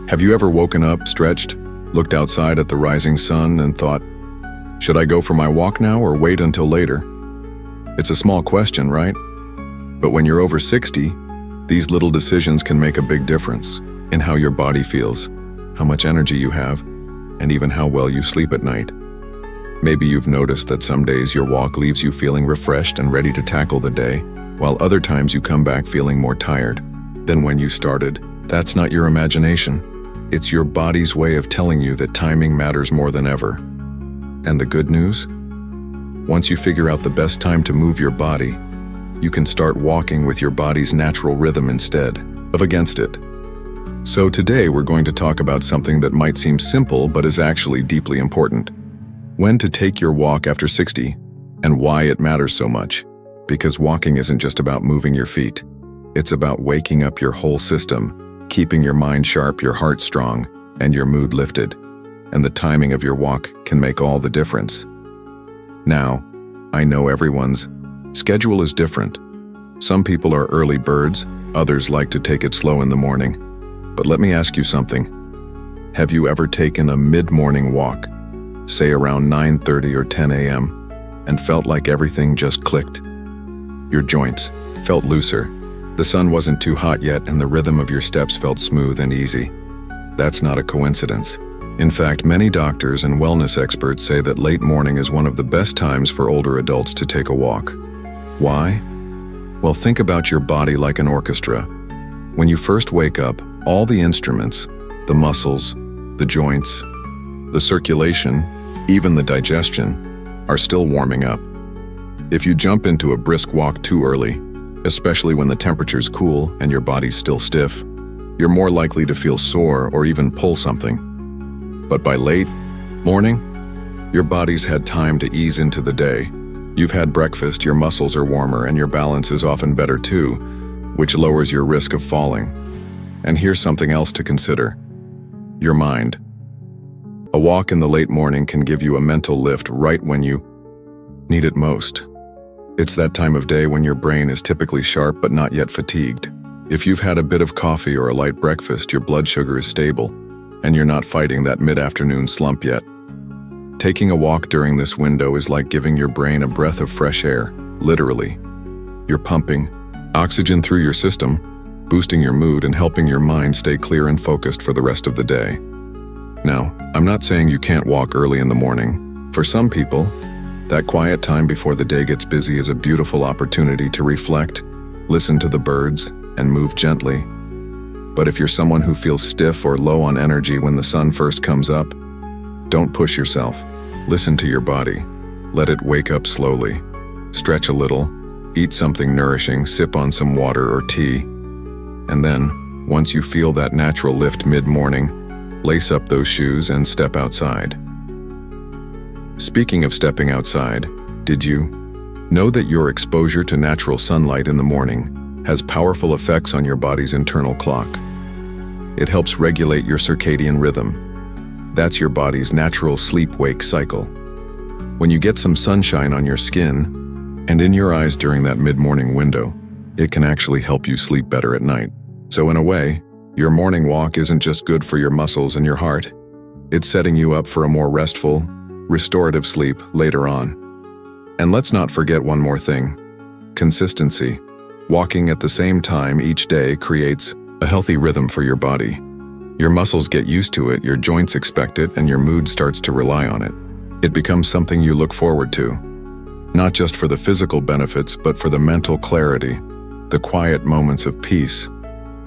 Have you ever woken up, stretched, looked outside at the rising sun and thought, should I go for my walk now or wait until later? It's a small question, right? But when you're over 60, these little decisions can make a big difference in how your body feels, how much energy you have, and even how well you sleep at night. Maybe you've noticed that some days your walk leaves you feeling refreshed and ready to tackle the day, while other times you come back feeling more tired than when you started. That's not your imagination. It's your body's way of telling you that timing matters more than ever. And the good news? Once you figure out the best time to move your body, you can start walking with your body's natural rhythm instead of against it. So today we're going to talk about something that might seem simple but is actually deeply important. When to take your walk after 60 and why it matters so much. Because walking isn't just about moving your feet. It's about waking up your whole system, keeping your mind sharp, your heart strong, and your mood lifted. And the timing of your walk can make all the difference. Now, I know everyone's schedule is different. Some people are early birds, others like to take it slow in the morning. But let me ask you something. Have you ever taken a mid-morning walk, say around 9:30 or 10 a.m., and felt like everything just clicked? Your joints felt looser. The sun wasn't too hot yet, and the rhythm of your steps felt smooth and easy. That's not a coincidence. In fact, many doctors and wellness experts say that late morning is one of the best times for older adults to take a walk. Why? Well, think about your body like an orchestra. When you first wake up, all the instruments, the muscles, the joints, the circulation, even the digestion, are still warming up. If you jump into a brisk walk too early, especially when the temperature's cool and your body's still stiff, you're more likely to feel sore or even pull something. But by late morning, your body's had time to ease into the day. You've had breakfast, your muscles are warmer, and your balance is often better too, which lowers your risk of falling. And here's something else to consider: your mind. A walk in the late morning can give you a mental lift right when you need it most. It's that time of day when your brain is typically sharp but not yet fatigued. If you've had a bit of coffee or a light breakfast, your blood sugar is stable, and you're not fighting that mid-afternoon slump yet. Taking a walk during this window is like giving your brain a breath of fresh air, literally. You're pumping oxygen through your system, boosting your mood and helping your mind stay clear and focused for the rest of the day. Now, I'm not saying you can't walk early in the morning. For some people, that quiet time before the day gets busy is a beautiful opportunity to reflect, listen to the birds, and move gently. But if you're someone who feels stiff or low on energy when the sun first comes up, don't push yourself. Listen to your body. Let it wake up slowly. Stretch a little, eat something nourishing, sip on some water or tea. And then, once you feel that natural lift mid-morning, lace up those shoes and step outside. Speaking of stepping outside, did you know that your exposure to natural sunlight in the morning has powerful effects on your body's internal clock? It helps regulate your circadian rhythm. That's your body's natural sleep-wake cycle. When you get some sunshine on your skin and in your eyes during that mid-morning window, it can actually help you sleep better at night. So in a way, your morning walk isn't just good for your muscles and your heart. It's setting you up for a more restful, restorative sleep later on. And let's not forget one more thing: consistency. Walking at the same time each day creates a healthy rhythm for your body. Your muscles get used to it, your joints expect it, and your mood starts to rely on it. It becomes something you look forward to, not just for the physical benefits, but for the mental clarity, the quiet moments of peace,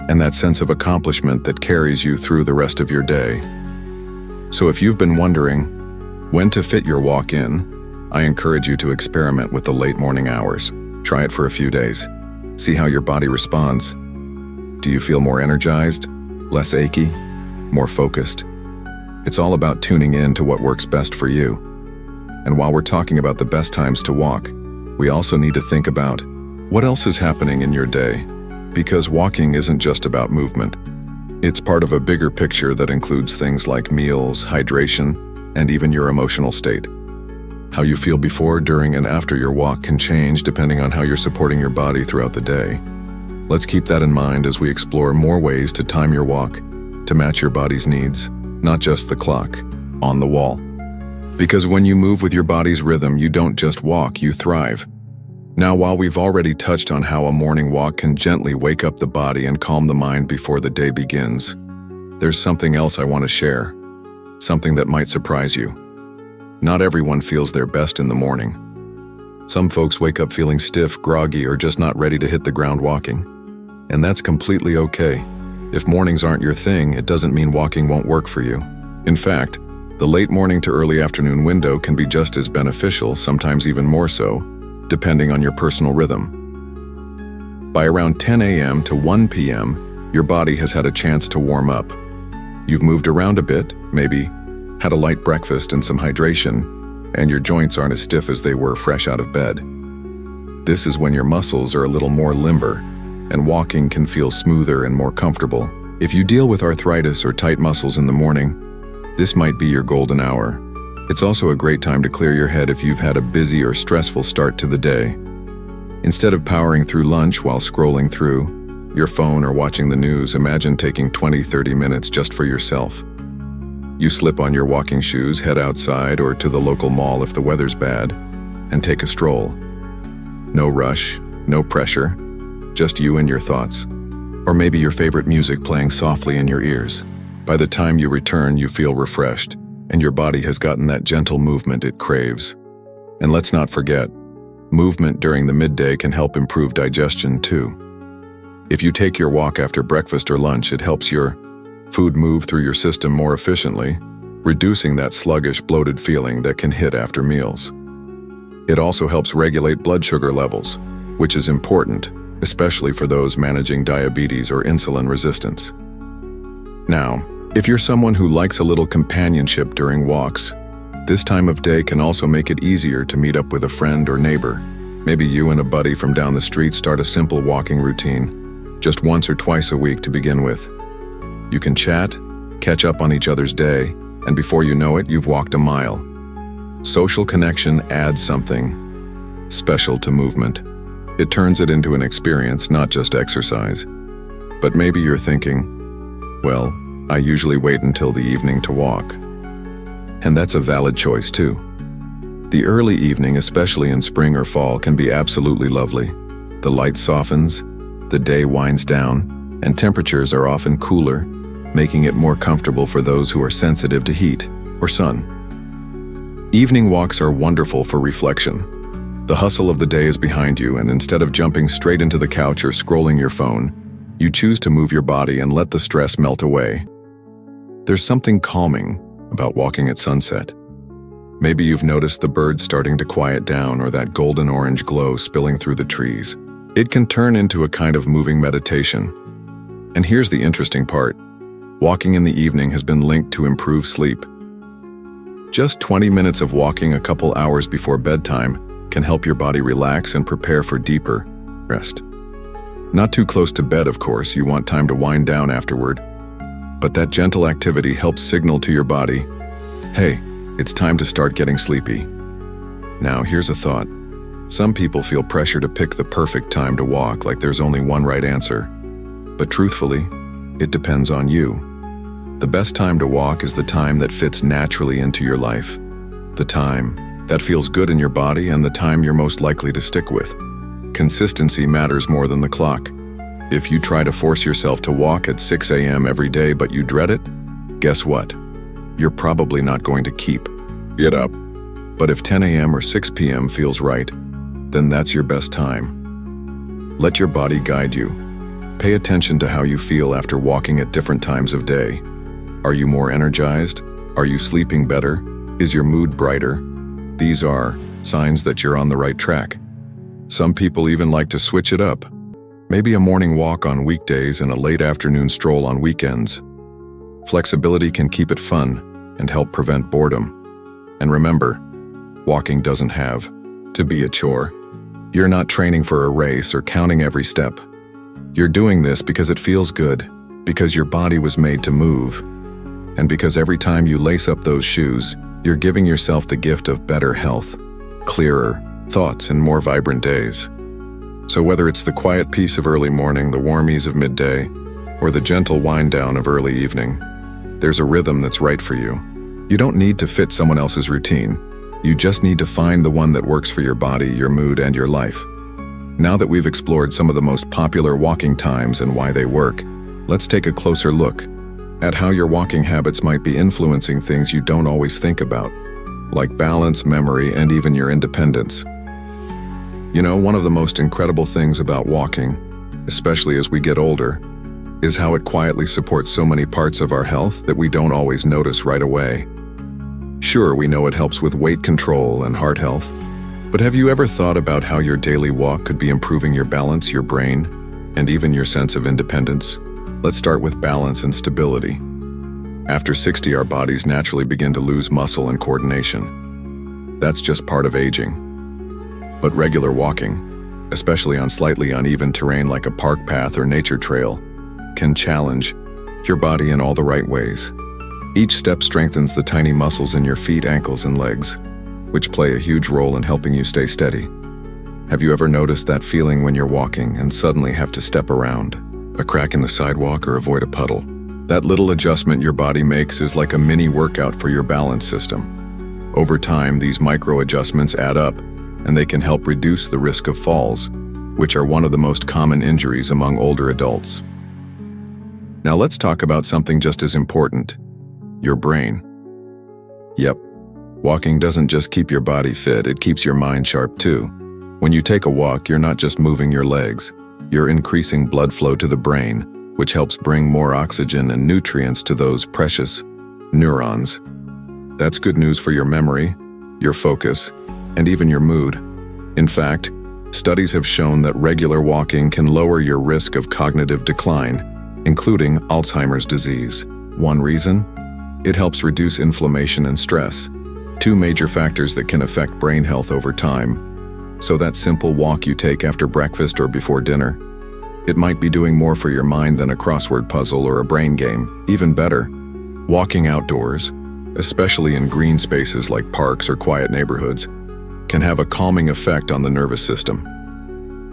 and that sense of accomplishment that carries you through the rest of your day. So if you've been wondering when to fit your walk in, I encourage you to experiment with the late morning hours. Try it for a few days. See how your body responds. Do you feel more energized, less achy, more focused? It's all about tuning in to what works best for you. And while we're talking about the best times to walk, we also need to think about what else is happening in your day. Because walking isn't just about movement. It's part of a bigger picture that includes things like meals, hydration, and even your emotional state. How you feel before, during, and after your walk can change depending on how you're supporting your body throughout the day. Let's keep that in mind as we explore more ways to time your walk to match your body's needs, not just the clock on the wall. Because when you move with your body's rhythm, you don't just walk, you thrive. Now, while we've already touched on how a morning walk can gently wake up the body and calm the mind before the day begins, there's something else I want to share, something that might surprise you. Not everyone feels their best in the morning. Some folks wake up feeling stiff, groggy, or just not ready to hit the ground walking. And that's completely okay. If mornings aren't your thing, it doesn't mean walking won't work for you. In fact, the late morning to early afternoon window can be just as beneficial, sometimes even more so, depending on your personal rhythm. By around 10 a.m. to 1 p.m., your body has had a chance to warm up. You've moved around a bit, maybe had a light breakfast and some hydration, and your joints aren't as stiff as they were fresh out of bed. This is when your muscles are a little more limber, and walking can feel smoother and more comfortable. If you deal with arthritis or tight muscles in the morning, this might be your golden hour. It's also a great time to clear your head if you've had a busy or stressful start to the day. Instead of powering through lunch while scrolling through your phone or watching the news, imagine taking 20-30 minutes just for yourself. You slip on your walking shoes, head outside or to the local mall if the weather's bad, and take a stroll. No rush, no pressure, just you and your thoughts. Or maybe your favorite music playing softly in your ears. By the time you return, you feel refreshed, and your body has gotten that gentle movement it craves. And let's not forget, movement during the midday can help improve digestion too. If you take your walk after breakfast or lunch, it helps your food move through your system more efficiently, reducing that sluggish, bloated feeling that can hit after meals. It also helps regulate blood sugar levels, which is important, especially for those managing diabetes or insulin resistance. Now, if you're someone who likes a little companionship during walks, this time of day can also make it easier to meet up with a friend or neighbor. Maybe you and a buddy from down the street start a simple walking routine, just once or twice a week to begin with. You can chat, catch up on each other's day, and before you know it, you've walked a mile. Social connection adds something special to movement. It turns it into an experience, not just exercise. But maybe you're thinking, well, I usually wait until the evening to walk. And that's a valid choice too. The early evening, especially in spring or fall, can be absolutely lovely. The light softens, the day winds down, and temperatures are often cooler, making it more comfortable for those who are sensitive to heat or sun. Evening walks are wonderful for reflection. The hustle of the day is behind you, and instead of jumping straight into the couch or scrolling your phone, you choose to move your body and let the stress melt away. There's something calming about walking at sunset. Maybe you've noticed the birds starting to quiet down or that golden orange glow spilling through the trees. It can turn into a kind of moving meditation. And here's the interesting part. Walking in the evening has been linked to improved sleep. Just 20 minutes of walking a couple hours before bedtime can help your body relax and prepare for deeper rest. Not too close to bed, of course, you want time to wind down afterward. But that gentle activity helps signal to your body, hey, it's time to start getting sleepy. Now, here's a thought. Some people feel pressure to pick the perfect time to walk, like there's only one right answer. But truthfully, it depends on you. The best time to walk is the time that fits naturally into your life. The time that feels good in your body and the time you're most likely to stick with. Consistency matters more than the clock. If you try to force yourself to walk at 6 a.m. every day but you dread it, guess what? You're probably not going to keep it up. But if 10 a.m. or 6 p.m. feels right, then that's your best time. Let your body guide you. Pay attention to how you feel after walking at different times of day. Are you more energized? Are you sleeping better? Is your mood brighter? These are signs that you're on the right track. Some people even like to switch it up. Maybe a morning walk on weekdays and a late afternoon stroll on weekends. Flexibility can keep it fun and help prevent boredom. And remember, walking doesn't have to be a chore. You're not training for a race or counting every step. You're doing this because it feels good, because your body was made to move, and because every time you lace up those shoes, you're giving yourself the gift of better health, clearer thoughts, and more vibrant days. So whether it's the quiet peace of early morning, the warm ease of midday, or the gentle wind down of early evening. There's a rhythm that's right for you. You don't need to fit someone else's routine. You just need to find the one that works for your body, your mood, and your life. Now that we've explored some of the most popular walking times and why they work, let's take a closer look at how your walking habits might be influencing things you don't always think about, like balance, memory, and even your independence. You know, one of the most incredible things about walking, especially as we get older, is how it quietly supports so many parts of our health that we don't always notice right away. Sure, we know it helps with weight control and heart health, but have you ever thought about how your daily walk could be improving your balance, your brain, and even your sense of independence? Let's start with balance and stability. After 60, our bodies naturally begin to lose muscle and coordination. That's just part of aging. But regular walking, especially on slightly uneven terrain like a park path or nature trail, can challenge your body in all the right ways. Each step strengthens the tiny muscles in your feet, ankles, and legs, which play a huge role in helping you stay steady. Have you ever noticed that feeling when you're walking and suddenly have to step around a crack in the sidewalk or avoid a puddle? That little adjustment your body makes is like a mini workout for your balance system. Over time, these micro adjustments add up, and they can help reduce the risk of falls, which are one of the most common injuries among older adults. Now let's talk about something just as important: your brain. Yep, walking doesn't just keep your body fit, it keeps your mind sharp too. When you take a walk, you're not just moving your legs, you're increasing blood flow to the brain, which helps bring more oxygen and nutrients to those precious neurons. That's good news for your memory, your focus, and even your mood. In fact, studies have shown that regular walking can lower your risk of cognitive decline, including Alzheimer's disease. One reason? It helps reduce inflammation and stress, two major factors that can affect brain health over time. So that simple walk you take after breakfast or before dinner, it might be doing more for your mind than a crossword puzzle or a brain game. Even better, walking outdoors, especially in green spaces like parks or quiet neighborhoods, can have a calming effect on the nervous system.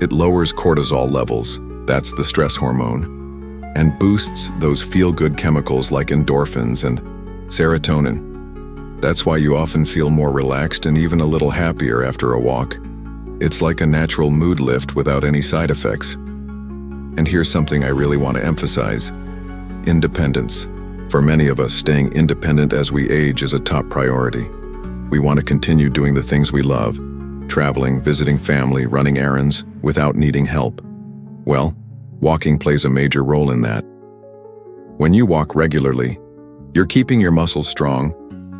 It lowers cortisol levels, that's the stress hormone, and boosts those feel-good chemicals like endorphins and serotonin. That's why you often feel more relaxed and even a little happier after a walk. It's like a natural mood lift without any side effects. And here's something I really want to emphasize: independence. For many of us, staying independent as we age is a top priority. We want to continue doing the things we love, traveling, visiting family, running errands, without needing help. Well, walking plays a major role in that. When you walk regularly, you're keeping your muscles strong,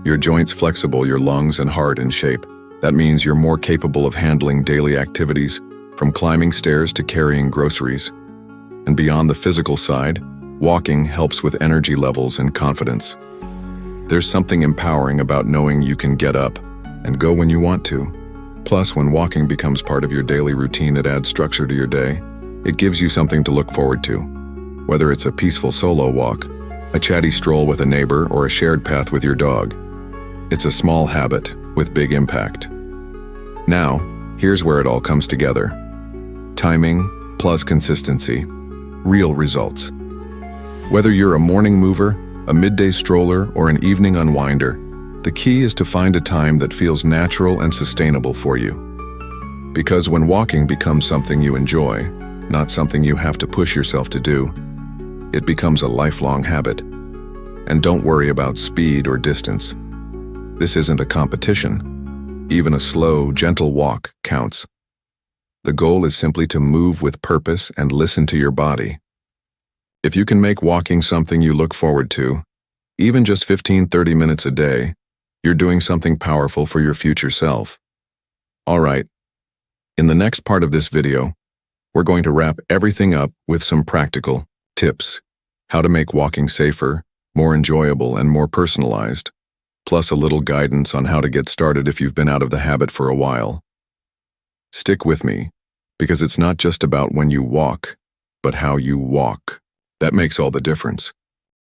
your joints flexible, your lungs and heart in shape. That means you're more capable of handling daily activities, from climbing stairs to carrying groceries. And beyond the physical side, walking helps with energy levels and confidence. There's something empowering about knowing you can get up and go when you want to. Plus, when walking becomes part of your daily routine, it adds structure to your day. It gives you something to look forward to. Whether it's a peaceful solo walk, a chatty stroll with a neighbor, or a shared path with your dog, it's a small habit with big impact. Now, here's where it all comes together. Timing plus consistency. Real results. Whether you're a morning mover, a midday stroller, or an evening unwinder, the key is to find a time that feels natural and sustainable for you. Because when walking becomes something you enjoy, not something you have to push yourself to do, it becomes a lifelong habit. And don't worry about speed or distance. This isn't a competition. Even a slow, gentle walk counts. The goal is simply to move with purpose and listen to your body. If you can make walking something you look forward to, even just 15-30 minutes a day, you're doing something powerful for your future self. All right, in the next part of this video, we're going to wrap everything up with some practical tips: how to make walking safer, more enjoyable, and more personalized, plus a little guidance on how to get started if you've been out of the habit for a while. Stick with me, because it's not just about when you walk, but how you walk. That makes all the difference.